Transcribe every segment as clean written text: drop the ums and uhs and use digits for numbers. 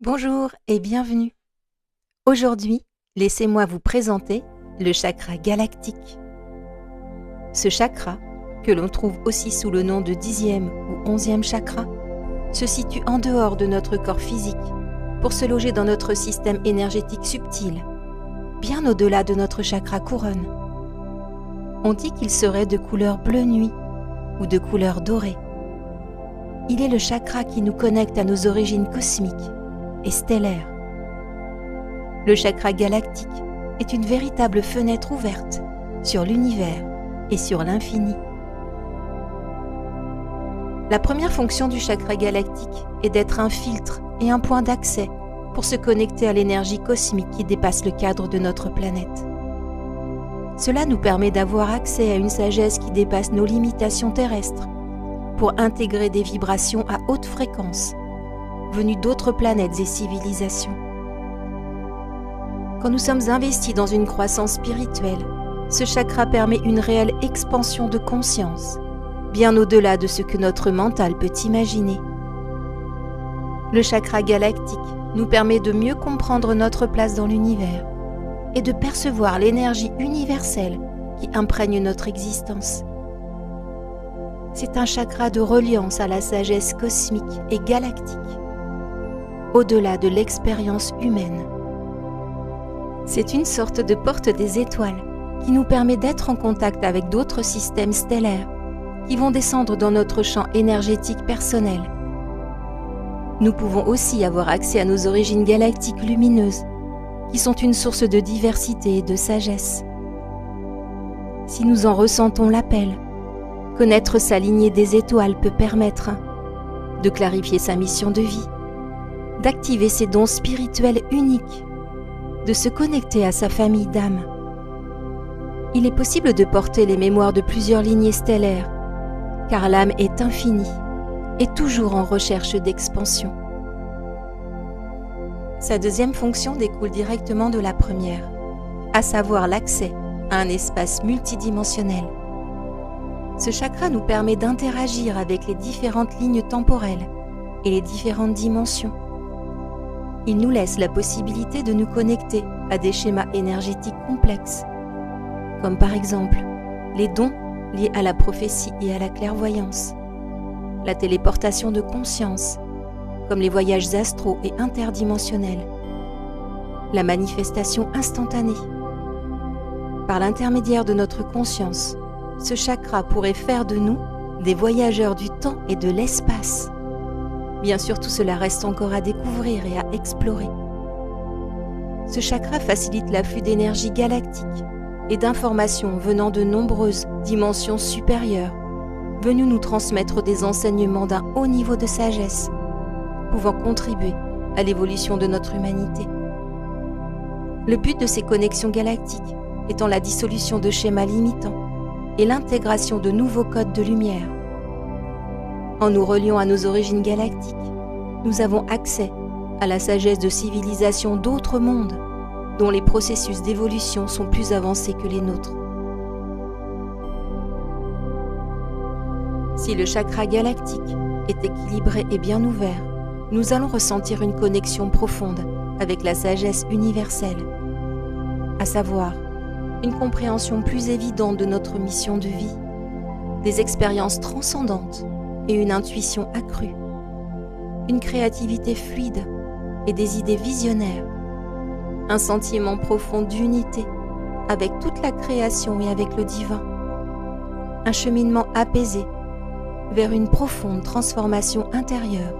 Bonjour et bienvenue. Aujourd'hui, laissez-moi vous présenter le chakra galactique. Ce chakra, que l'on trouve aussi sous le nom de 10e ou 11e chakra, se situe en dehors de notre corps physique pour se loger dans notre système énergétique subtil, bien au-delà de notre chakra couronne. On dit qu'il serait de couleur bleu nuit ou de couleur dorée. Il est le chakra qui nous connecte à nos origines cosmiques et stellaire. Le chakra galactique est une véritable fenêtre ouverte sur l'univers et sur l'infini. La première fonction du chakra galactique est d'être un filtre et un point d'accès pour se connecter à l'énergie cosmique qui dépasse le cadre de notre planète. Cela nous permet d'avoir accès à une sagesse qui dépasse nos limitations terrestres pour intégrer des vibrations à haute fréquence venus d'autres planètes et civilisations. Quand nous sommes investis dans une croissance spirituelle, ce chakra permet une réelle expansion de conscience, bien au-delà de ce que notre mental peut imaginer. Le chakra galactique nous permet de mieux comprendre notre place dans l'univers et de percevoir l'énergie universelle qui imprègne notre existence. C'est un chakra de reliance à la sagesse cosmique et galactique, au-delà de l'expérience humaine. C'est une sorte de porte des étoiles qui nous permet d'être en contact avec d'autres systèmes stellaires qui vont descendre dans notre champ énergétique personnel. Nous pouvons aussi avoir accès à nos origines galactiques lumineuses qui sont une source de diversité et de sagesse. Si nous en ressentons l'appel, connaître sa lignée des étoiles peut permettre de clarifier sa mission de vie, d'activer ses dons spirituels uniques, de se connecter à sa famille d'âmes. Il est possible de porter les mémoires de plusieurs lignées stellaires, car l'âme est infinie et toujours en recherche d'expansion. Sa deuxième fonction découle directement de la première, à savoir l'accès à un espace multidimensionnel. Ce chakra nous permet d'interagir avec les différentes lignes temporelles et les différentes dimensions. Il nous laisse la possibilité de nous connecter à des schémas énergétiques complexes, comme par exemple les dons liés à la prophétie et à la clairvoyance, la téléportation de conscience, comme les voyages astraux et interdimensionnels, la manifestation instantanée. Par l'intermédiaire de notre conscience, ce chakra pourrait faire de nous des voyageurs du temps et de l'espace. Bien sûr, tout cela reste encore à découvrir et à explorer. Ce chakra facilite l'afflux d'énergie galactique et d'informations venant de nombreuses dimensions supérieures, venues nous transmettre des enseignements d'un haut niveau de sagesse, pouvant contribuer à l'évolution de notre humanité. Le but de ces connexions galactiques étant la dissolution de schémas limitants et l'intégration de nouveaux codes de lumière. En nous reliant à nos origines galactiques, nous avons accès à la sagesse de civilisations d'autres mondes, dont les processus d'évolution sont plus avancés que les nôtres. Si le chakra galactique est équilibré et bien ouvert, nous allons ressentir une connexion profonde avec la sagesse universelle, à savoir une compréhension plus évidente de notre mission de vie, des expériences transcendantes et une intuition accrue, une créativité fluide et des idées visionnaires, un sentiment profond d'unité avec toute la création et avec le divin, un cheminement apaisé vers une profonde transformation intérieure.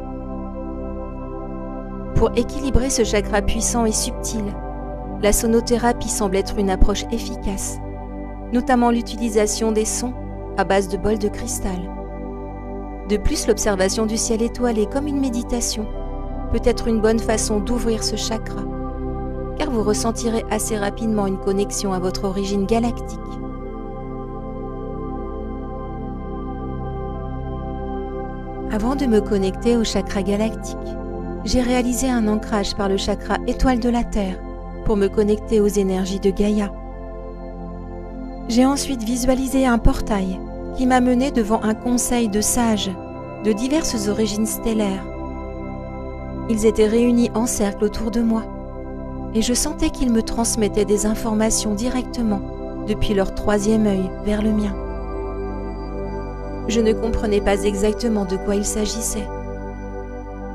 Pour équilibrer ce chakra puissant et subtil, la sonothérapie semble être une approche efficace, notamment l'utilisation des sons à base de bols de cristal. De plus, l'observation du ciel étoilé comme une méditation peut être une bonne façon d'ouvrir ce chakra, car vous ressentirez assez rapidement une connexion à votre origine galactique. Avant de me connecter au chakra galactique, j'ai réalisé un ancrage par le chakra étoile de la Terre pour me connecter aux énergies de Gaïa. J'ai ensuite visualisé un portail qui m'a mené devant un conseil de sages de diverses origines stellaires. Ils étaient réunis en cercle autour de moi, et je sentais qu'ils me transmettaient des informations directement depuis leur troisième œil vers le mien. Je ne comprenais pas exactement de quoi il s'agissait,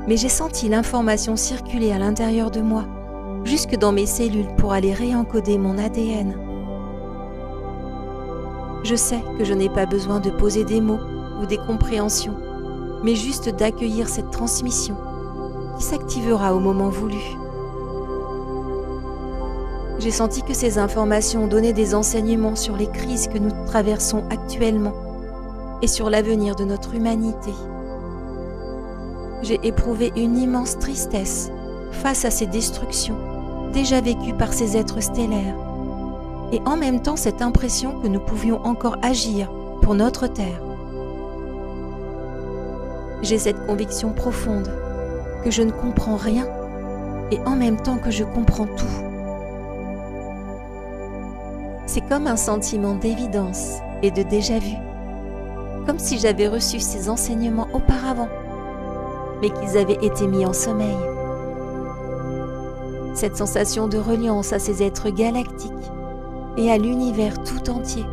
mais j'ai senti l'information circuler à l'intérieur de moi, jusque dans mes cellules pour aller réencoder mon ADN. Je sais que je n'ai pas besoin de poser des mots ou des compréhensions, mais juste d'accueillir cette transmission qui s'activera au moment voulu. J'ai senti que ces informations donnaient des enseignements sur les crises que nous traversons actuellement et sur l'avenir de notre humanité. J'ai éprouvé une immense tristesse face à ces destructions déjà vécues par ces êtres stellaires, et en même temps cette impression que nous pouvions encore agir pour notre Terre. J'ai cette conviction profonde que je ne comprends rien et en même temps que je comprends tout. C'est comme un sentiment d'évidence et de déjà-vu, comme si j'avais reçu ces enseignements auparavant, mais qu'ils avaient été mis en sommeil. Cette sensation de reliance à ces êtres galactiques et à l'univers tout entier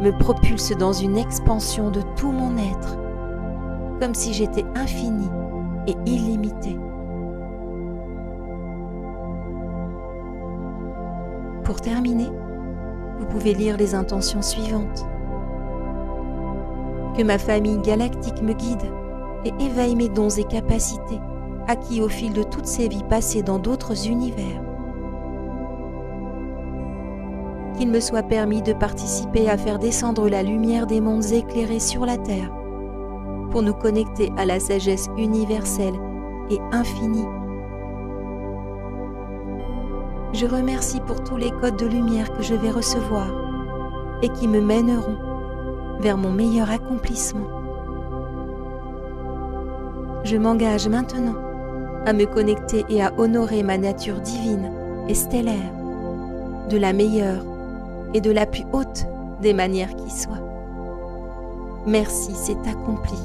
me propulse dans une expansion de tout mon être, comme si j'étais infini et illimité. Pour terminer, vous pouvez lire les intentions suivantes. Que ma famille galactique me guide et éveille mes dons et capacités acquis au fil de toutes ces vies passées dans d'autres univers. Qu'il me soit permis de participer à faire descendre la lumière des mondes éclairés sur la Terre pour nous connecter à la sagesse universelle et infinie. Je remercie pour tous les codes de lumière que je vais recevoir et qui me mèneront vers mon meilleur accomplissement. Je m'engage maintenant à me connecter et à honorer ma nature divine et stellaire de la meilleure et de la plus haute des manières qui soient. Merci, c'est accompli.